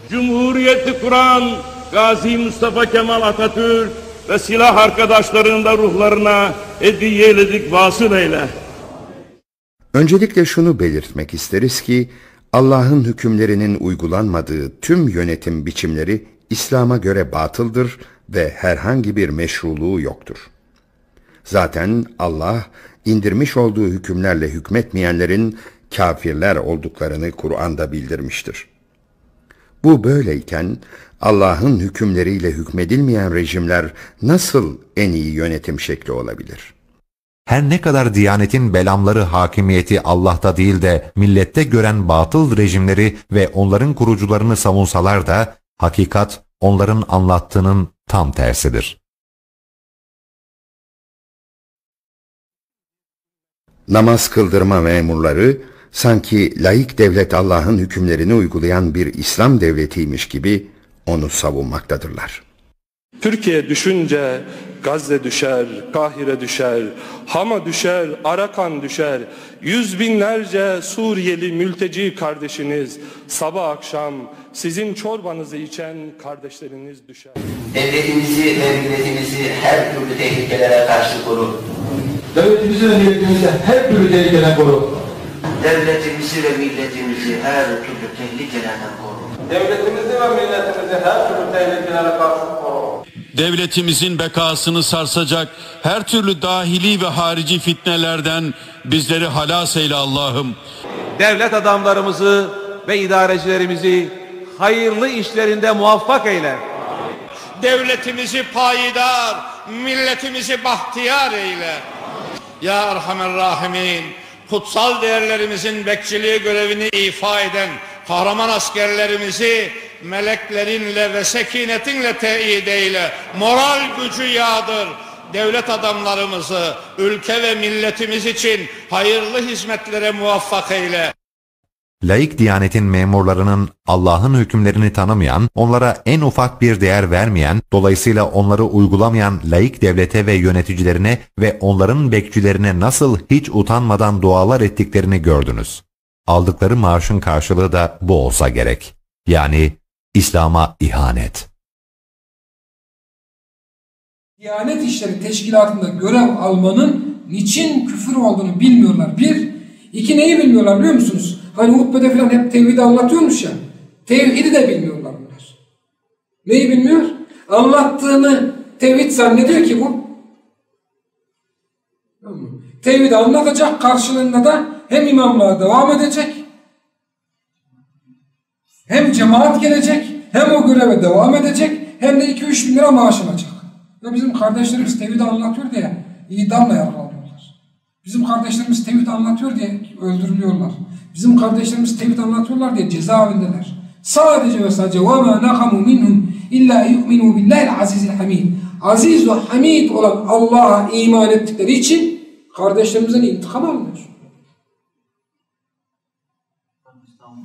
Cumhuriyeti kuran Gazi Mustafa Kemal Atatürk ve silah arkadaşlarının da ruhlarına hediye eyledik, vasıl eyle. Öncelikle şunu belirtmek isteriz ki Allah'ın hükümlerinin uygulanmadığı tüm yönetim biçimleri İslam'a göre batıldır ve herhangi bir meşruluğu yoktur. Zaten Allah indirmiş olduğu hükümlerle hükmetmeyenlerin kafirler olduklarını Kur'an'da bildirmiştir. Bu böyleyken Allah'ın hükümleriyle hükmedilmeyen rejimler nasıl en iyi yönetim şekli olabilir? Her ne kadar Diyanet'in belamları hakimiyeti Allah'ta değil de millette gören batıl rejimleri ve onların kurucularını savunsalar da hakikat onların anlattığının tam tersidir. Namaz kıldırma memurları sanki laik devlet Allah'ın hükümlerini uygulayan bir İslam devletiymiş gibi onu savunmaktadırlar. Türkiye düşünce Gazze düşer, Kahire düşer, Hama düşer, Arakan düşer. Yüz binlerce Suriyeli mülteci kardeşiniz sabah akşam sizin çorbanızı içen kardeşleriniz düşer. Devletimizi ve milletimizi her türlü tehlikelere karşı koru. Devletimizi ve milletimizi her türlü tehlikelere koru. Devletimizi ve milletimizi her türlü tehlikelerden koru. Devletimizi ve milletimizi her türlü tehlikelere karşı koru. Devletimizin bekasını sarsacak her türlü dahili ve harici fitnelerden bizleri halas eyle Allah'ım. Devlet adamlarımızı ve idarecilerimizi hayırlı işlerinde muvaffak eyle. Devletimizi payidar, milletimizi bahtiyar eyle. Ya Erhamer Rahimin, kutsal değerlerimizin bekçiliği görevini ifa eden kahraman askerlerimizi meleklerinle ve sekinetinle teyit eyle. Moral gücü yağdır. Devlet adamlarımızı, ülke ve milletimiz için hayırlı hizmetlere muvaffak eyle. Laik Diyanet'in memurlarının Allah'ın hükümlerini tanımayan, onlara en ufak bir değer vermeyen, dolayısıyla onları uygulamayan laik devlete ve yöneticilerine ve onların bekçilerine nasıl hiç utanmadan dualar ettiklerini gördünüz. Aldıkları maaşın karşılığı da bu olsa gerek. Yani İslam'a ihanet. Diyanet İşleri Teşkilatı'nda görev almanın niçin küfür olduğunu bilmiyorlar. Bir, iki neyi bilmiyorlar biliyor musunuz? Hani hutbede falan hep tevhidi anlatıyormuş ya. Tevhidi de bilmiyorlar bunlar. Neyi bilmiyor? Anlattığını tevhid zannediyor ki bu. Tevhidi anlatacak, karşılığında da hem imamlığa devam edecek, hem cemaat gelecek, hem o göreve devam edecek, hem de 2-3 bin lira maaş alacak. Ya bizim kardeşlerimiz tevhidi anlatıyor diye idamla yargılanıyorlar. Bizim kardeşlerimiz tevhid anlatıyor diye öldürülüyorlar. Bizim kardeşlerimiz tevhid anlatıyorlar diye cezaevindeler. Sadece ve sadece وَمَا نَقَمُوا مِنْهُمْ اِلَّا يُؤْمِنُوا بِاللّٰهِ الْعَزِيزِ الْحَمِيدِ Aziz ve hamid olan Allah'a iman ettikleri için kardeşlerimizden intikam almıyor.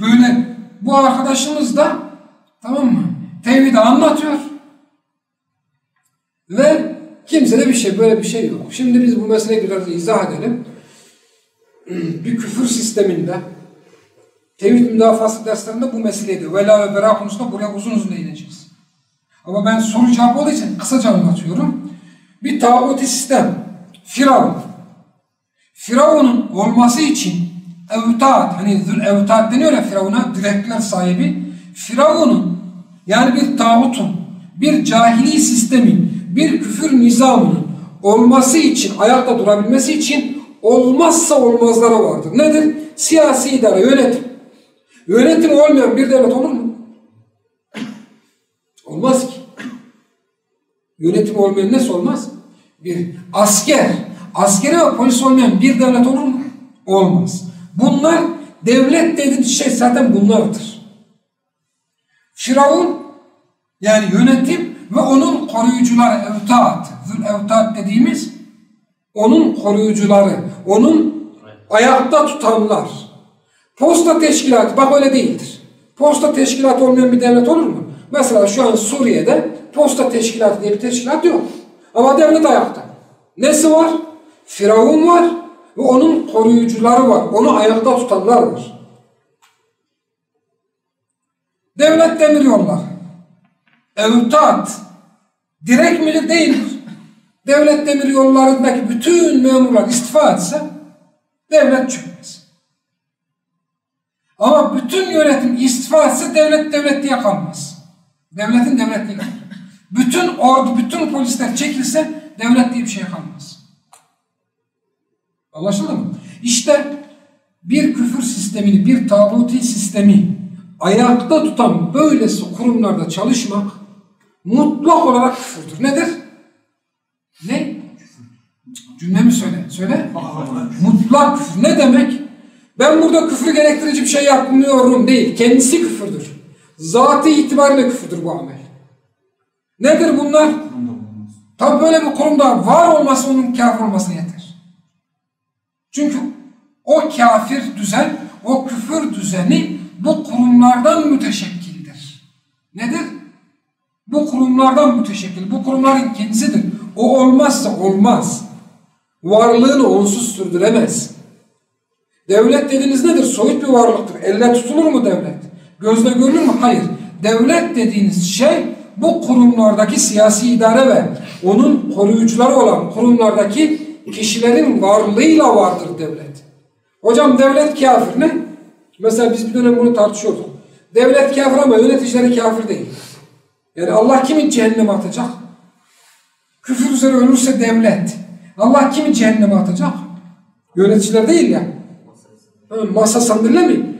Böyle bu arkadaşımız da tamam mı? Tevhidi anlatıyor. Ve kimsede bir şey, böyle bir şey yok. Şimdi biz bu meseleyi biraz izah edelim. Bir küfür sisteminde tevhid müdafası derslerinde bu meseleydi. Vela ve bera konusunda buraya uzun uzun değineceğiz. Ama ben soru cevap olduğu için kısaca anlatıyorum. Bir tağuti sistem, Firavun. Firavun'un olması için evtat, hani evtat deniyor ya Firavun'a, direktler sahibi. Firavun'un yani bir tağutun, bir cahili sistemin, bir küfür nizamının olması için, ayakta durabilmesi için olmazsa olmazları vardır. Nedir? Siyasi idare, yönetim. Yönetim olmayan bir devlet olur mu? Olmaz ki. Yönetim olmayan nesi olmaz? Bir asker, askeri ve polis olmayan bir devlet olur mu? Olmaz. Bunlar devlet dediğimiz şey zaten bunlardır. Firavun yani yönetim ve onun koruyucuları evtat, evtat dediğimiz onun koruyucuları, onun ayakta tutanlar. Posta teşkilatı bak öyle değildir. Posta teşkilatı olmayan bir devlet olur mu? Mesela şu an Suriye'de posta teşkilatı diye bir teşkilat yok. Ama devlet ayakta. Nesi var? Firavun var ve onun koruyucuları var. Onu ayakta tutanlar var. Devlet demiryolları. Evtat. Direkt midir? Değildir. Devlet demiryollarındaki bütün memurlar istifa etse devlet çökmez. Ama bütün yönetim istifa etse devlet diye kalmaz. Devletin devletliği kalmaz. Bütün ordu, bütün polisler çekilse devlet diye bir şey kalmaz. Anlaşıldı mı? İşte bir küfür sistemini, bir tağuti sistemi ayakta tutan böylesi kurumlarda çalışmak mutlak olarak küfürdür. Nedir? Ne? Cümlemi söyle. Söyle. Mutlak küfür. Ne demek? Ben burada küfür gerektirici bir şey yapmıyorum değil. Kendisi küfürdür. Zatı itibariyle küfürdür bu amel. Nedir bunlar? Tabi böyle bir kurumda var olması onun kafir olmasına yeter. Çünkü o kafir düzen, o küfür düzeni bu kurumlardan müteşekkildir. Nedir? Bu kurumlardan müteşekkil. Bu kurumların kendisidir. O olmazsa olmaz. Varlığını onsuz sürdüremez. Devlet dediğiniz nedir? Soyut bir varlıktır. Elle tutulur mu devlet? Gözle görülür mü? Hayır. Devlet dediğiniz şey bu kurumlardaki siyasi idare ve onun koruyucuları olan kurumlardaki kişilerin varlığıyla vardır devlet. Hocam devlet kafir ne? Mesela biz bir dönem bunu tartışıyorduk. Devlet kafir ama yöneticileri kafir değil. Yani Allah kimi cehenneme atacak? Küfür üzere ölürse devlet. Allah kimi cehenneme atacak? Yöneticiler değil ya. Masa sandalye mi?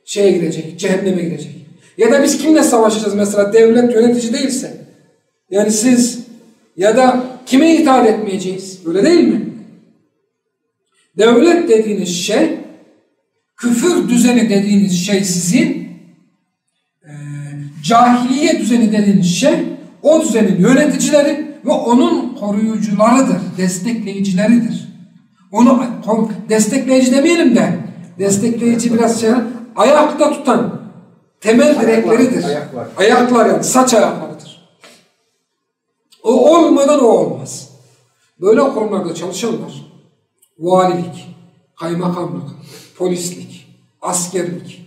Şeye gidecek, cehenneme gidecek. Ya da biz kimle savaşacağız mesela devlet yönetici değilse? Yani siz ya da kime itaat etmeyeceğiz? Öyle değil mi? Devlet dediğiniz şey, küfür düzeni dediğiniz şey sizin, cahiliye düzeni dediğiniz şey, o düzenin yöneticileri ve onun koruyucularıdır, destekleyicileridir. Onu destekleyici demeyelim de, destekleyici biraz şey, ayakta tutan temel direkleridir. Ayaklar yani, saç ayaklarıdır. O olmadan o olmaz. Böyle kurumlarda çalışanlar, valilik, kaymakamlık, polislik, askerlik,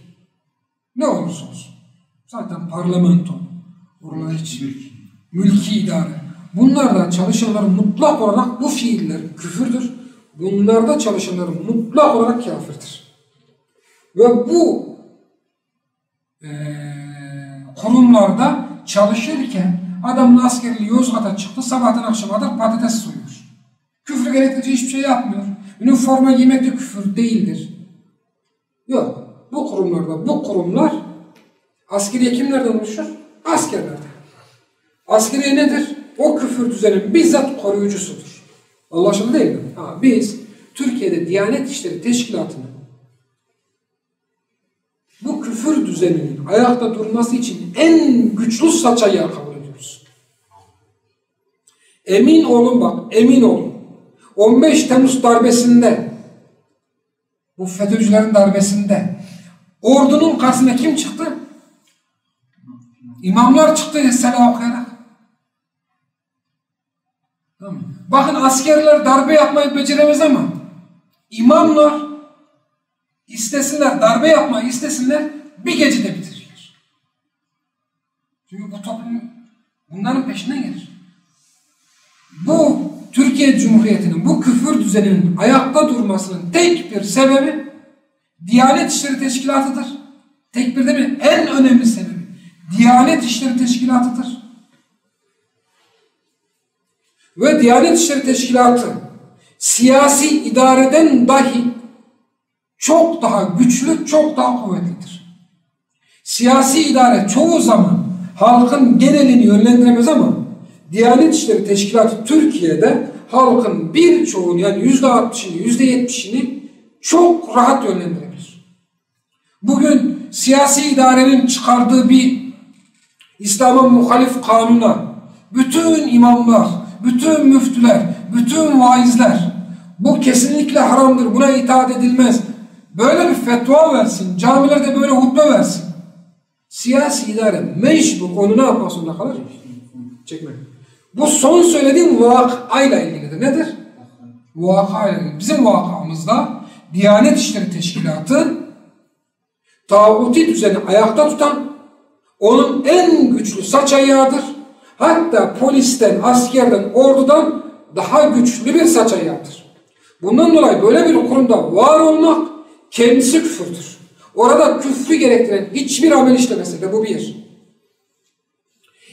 ne olursa olsun. Zaten parlamento, oralar hiç mülki idare. Bunlarda çalışanların mutlak olarak bu fiiller küfürdür. Bunlarda çalışanların mutlak olarak kafirdir. Ve bu kurumlarda çalışırken adamın askerliği Yozgat'a çıktı, sabahtan akşama kadar patates soyuyor. Küfür gerektirici hiçbir şey yapmıyor. Üniforma giymek de küfür değildir. Yok. Bu kurumlarda, bu kurumlar askeriye kimlerden oluşur? Askerlerden. Askeriye nedir? O küfür düzenin bizzat koruyucusudur. Anlaşıldı değil mi? Biz Türkiye'de Diyanet İşleri Teşkilatı'nı bu küfür düzeninin ayakta durması için en güçlü saç ayağı kabul ediyoruz. Emin olun bak, emin olun. 15 Temmuz darbesinde, bu FETÖ'cülerin darbesinde ordunun karşısına kim çıktı? İmamlar çıktı selam okuyarak. Tamam. Bakın askerler darbe yapmayı beceremez ama imamlar istesinler, darbe yapmayı istesinler, bir gecede bitirirler. Çünkü bu toplum bunların peşinden gelir. Bu Türkiye Cumhuriyeti'nin, bu küfür düzeninin ayakta durmasının tek bir sebebi Diyanet İşleri Teşkilatı'dır. Tek bir de mi? En önemli sebebi Diyanet İşleri Teşkilatı'dır. Ve Diyanet İşleri Teşkilatı siyasi idareden dahi çok daha güçlü, çok daha kuvvetlidir. Siyasi idare çoğu zaman halkın genelini yönlendiremez ama Diyanet İşleri Teşkilatı Türkiye'de halkın birçoğunu yani %60'ını, %70'ini çok rahat yönlendirebilir. Bugün siyasi idarenin çıkardığı bir İslam'a muhalif kanuna bütün imamlar, bütün müftüler, bütün vaizler bu kesinlikle haramdır, buna itaat edilmez. Böyle bir fetva versin, camilerde böyle hutbe versin. Siyasi idare mecbur onu ne yapmak zorunda kalır? Çekmek. Bu son söylediğim vakayla ilgilidir. Nedir? Vakayla ilgili. Bizim vakamızda Diyanet İşleri Teşkilatı tağuti düzeni ayakta tutan, onun en güçlü saç ayağıdır. Hatta polisten, askerden, ordudan daha güçlü bir saç ayağıdır. Bundan dolayı böyle bir kurumda var olmak kendisi küfürdür. Orada küfrü gerektiren hiçbir amel işlemese de bu bir.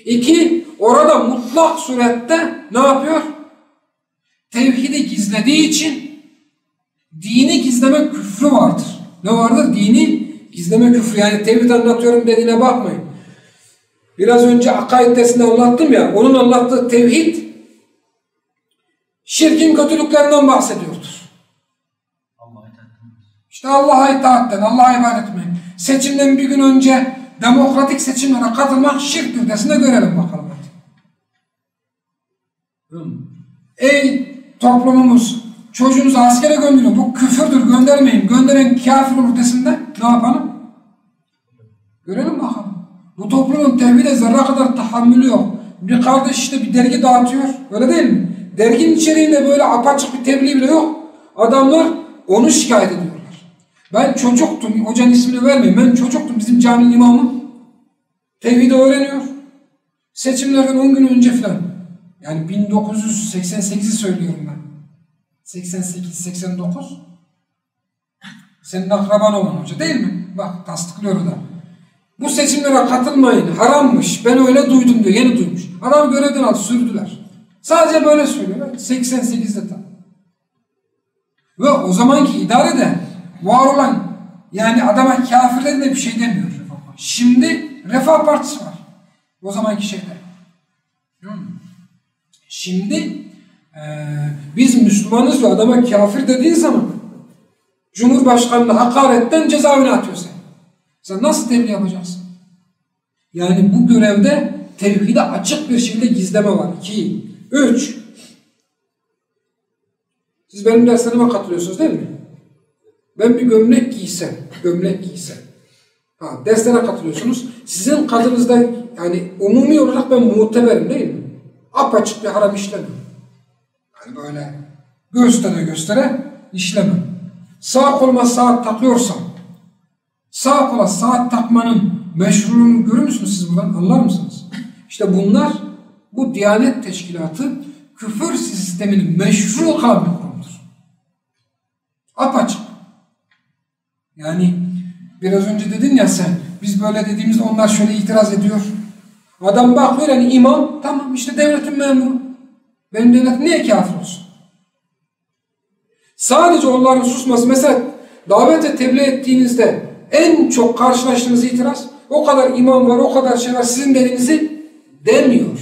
İki, orada mutlak surette ne yapıyor? Tevhidi gizlediği için dini gizleme küfrü vardır. Ne vardır? Dini gizleme küfrü. Yani tevhid anlatıyorum dediğine bakmayın. Biraz önce akaid dersinde anlattım ya, onun anlattığı tevhid şirkin kötülüklerinden bahsediyordur. İşte Allah'a itaatten, Allah'a ibadet etmek. Seçimden bir gün önce demokratik seçimlere katılmak şirktir desine görelim bakalım. Ey toplumumuz, çocuğunuzu askere gönderiyor. Bu küfürdür, göndermeyin. Gönderen kafir olur desinde ne yapalım? Görelim bakalım. Bu toplumun tevhide zerre kadar tahammülü yok. Bir kardeş işte bir dergi dağıtıyor. Öyle değil mi? Derginin içeriğinde böyle apaçık bir tebliğ bile yok. Adamlar onu şikayet ediyorlar. Ben çocuktum. Hocanın ismini vermeyin. Ben çocuktum. Bizim caminin imamı. Tevhidi öğreniyor. Seçimlerden 10 gün önce falan. Yani 1988'i söylüyorum ben. 88-89. Senin akraban olan hoca değil mi? Bak tasdiklıyor o da. Bu seçimlere katılmayın. Harammış. Ben öyle duydum diyor. Yeni duymuş. Adam görevden aldı. Sürdüler. Sadece böyle söylüyorlar. 88'de tam. Ve o zamanki idarede var olan, yani adama kafirlerin de bir şey demiyor. Şimdi Refah Partisi var. O zamanki şeyde. Şimdi biz Müslümanız ve adama kafir dediğin zaman Cumhurbaşkanı'na hakaretten cezaevine atıyor seni. Sen nasıl tebliğ yapacaksın? Yani bu görevde tevhide açık bir şekilde gizleme var. 2, 3. Siz benim derslerime katılıyorsunuz değil mi? Ben bir gömlek giysem, derslere katılıyorsunuz. Sizin kadınızda yani umumi olarak ben muteberim değil mi? Apaçık bir haram işlemem. Yani böyle göstere işlemem. Sağ koluma saat takıyorsam, sağ kola saat takmanın meşruluğunu görür müsünüz siz buradan? Anlar mısınız? İşte bunlar, bu Diyanet Teşkilatı küfür sisteminin meşru kılan bir kurumdur. Apaçık. Yani biraz önce dedin ya sen, biz böyle dediğimizde onlar şöyle itiraz ediyor. Adam bakıyor yani imam, tamam işte devletin memuru. Benim devletim niye kafir olsun? Sadece onların susması, mesela davete tebliğ ettiğinizde en çok karşılaştığınız itiraz, o kadar imam var, o kadar şey var, sizin dediğinizi demiyor.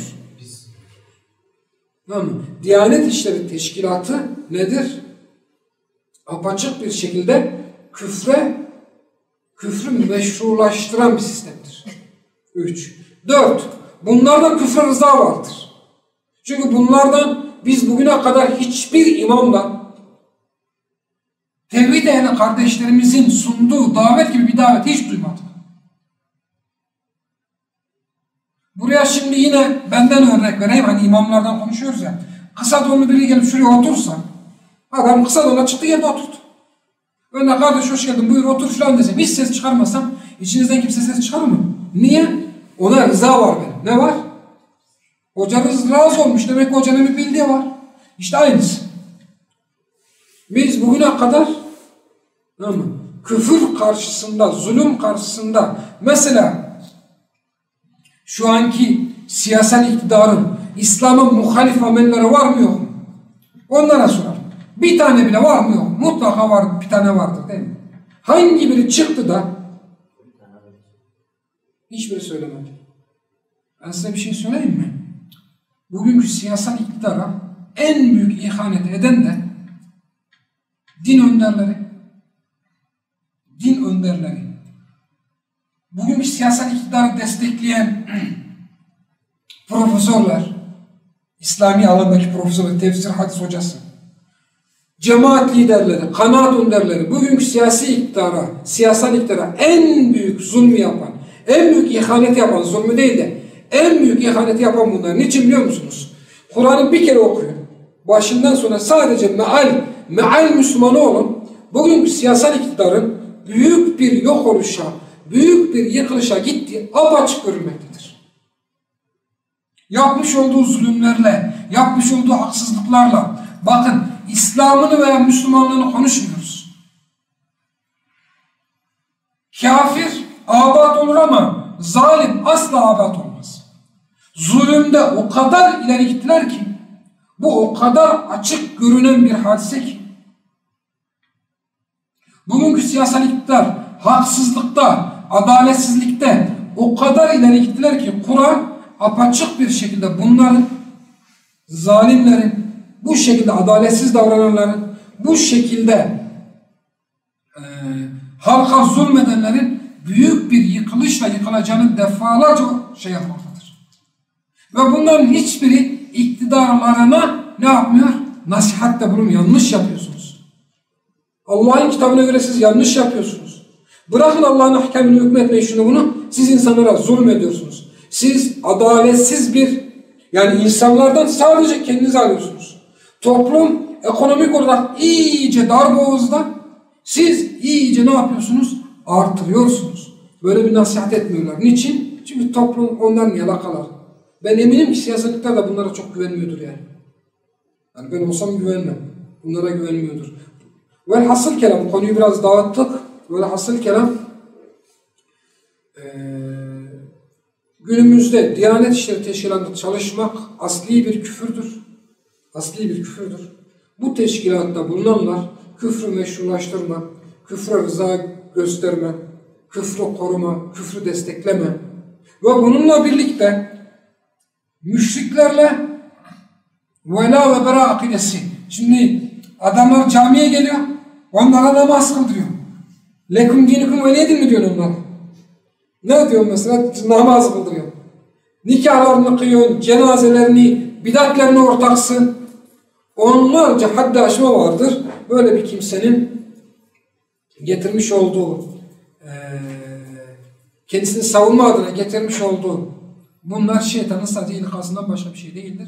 Tamam. Diyanet İşleri Teşkilatı nedir? Apaçık bir şekilde küfrü meşrulaştıran bir sistemdir. 3. 4. Bunlarda küfre rıza vardır. Çünkü bunlardan biz bugüne kadar hiçbir imamdan tevhid ehli kardeşlerimizin sunduğu davet gibi bir davet hiç duymadık. Buraya şimdi yine benden örnek vereyim. Hani imamlardan konuşuyoruz ya. Kısa donlu biri gelip şuraya otursa, adam kısa donla çıktı yerde oturdu. Ben de kardeş hoş geldin buyur otur falan desem, hiç ses çıkarmasam içinizden kimse ses çıkarır mı? Niye? Ona rıza var benim. Ne var? Hocanız razı olmuş. Demek ki hocanın bir bildiği var. İşte aynısı. Biz bugüne kadar küfür karşısında, zulüm karşısında, mesela şu anki siyasal iktidarın İslam'a muhalif amelleri var mı yok mu? Onlara sorar. Bir tane bile var mı yok mu? Mutlaka var, bir tane vardır değil mi? Hangi biri çıktı da hiçbiri söylemedi. Ben size bir şey söyleyeyim mi? Bugünkü siyasal iktidara en büyük ihanet eden de din önderleri. Bugünkü siyasal iktidarı destekleyen profesörler, İslami alandaki profesörler, tefsir hadis hocası, cemaat liderleri, kanaat önderleri, bugünkü siyasal iktidara en büyük zulmü yapan, en büyük ihaneti yapan, zulmü değil de en büyük ihaneti yapan bunlar. Niçin biliyor musunuz? Kur'an'ı bir kere okuyun. Başından sonra sadece meal Müslümanı olun. Bugünkü siyasal iktidarın büyük bir yok oluşa, büyük bir yıkılışa gittiği apaçık görülmektedir. Yapmış olduğu zulümlerle, yapmış olduğu haksızlıklarla, bakın İslam'ını veya Müslümanlığını konuşmuyoruz. Kafir abat olur ama zalim asla abat olmaz. Zulümde o kadar ileri gittiler ki, bu o kadar açık görünen bir hadise ki, bugünkü siyasal iktidar haksızlıkta, adaletsizlikte o kadar ileri gittiler ki Kur'an apaçık bir şekilde bunların, zalimlerin, bu şekilde adaletsiz davrananların, bu şekilde halka zulmedenlerin büyük bir yıkılışla yıkılacağını defalarca şey yapmaktadır. Ve bunların hiçbiri iktidarlarına ne yapmıyor? Nasihatte bulunmuyor. Yanlış yapıyorsunuz. Allah'ın kitabına göre siz yanlış yapıyorsunuz. Bırakın Allah'ın ahkamını hükmetmeyi şunu bunu. Siz insanlara zulmediyorsunuz. Siz adaletsiz bir, yani insanlardan sadece kendinizi alıyorsunuz. Toplum ekonomik olarak iyice darboğazda, siz iyice ne yapıyorsunuz? Artırıyorsunuz. Böyle bir nasihat etmiyorlar. Niçin? Çünkü toplum onların yalakalar. Ben eminim ki siyasetlikler de bunlara çok güvenmiyordur yani. Yani ben olsam güvenmem. Bunlara güvenmiyordur. Velhasıl kelam, konuyu biraz dağıttık. Velhasıl kelam, günümüzde Diyanet İşleri Teşkilatı'nda çalışmak asli bir küfürdür. Asli bir küfürdür. Bu teşkilatta bulunanlar küfrü meşrulaştırma, küfre rıza gösterme, küfrü koruma, küfrü destekleme ve bununla birlikte müşriklerle vela ve bera akidesi. Şimdi adamlar camiye geliyor, onlara namaz kıldırıyor. Lekum dinukum veliyedin mi diyor onlar? Ne diyor mesela? Namaz kıldırıyor. Nikahlarını kıyıyor, cenazelerini, bidatlerine ortaksın. Onlarca haddi aşma vardır. Böyle bir kimsenin getirmiş olduğu, kendisini savunma adına getirmiş olduğu bunlar şeytanın sadece ilikasından başka bir şey değildir.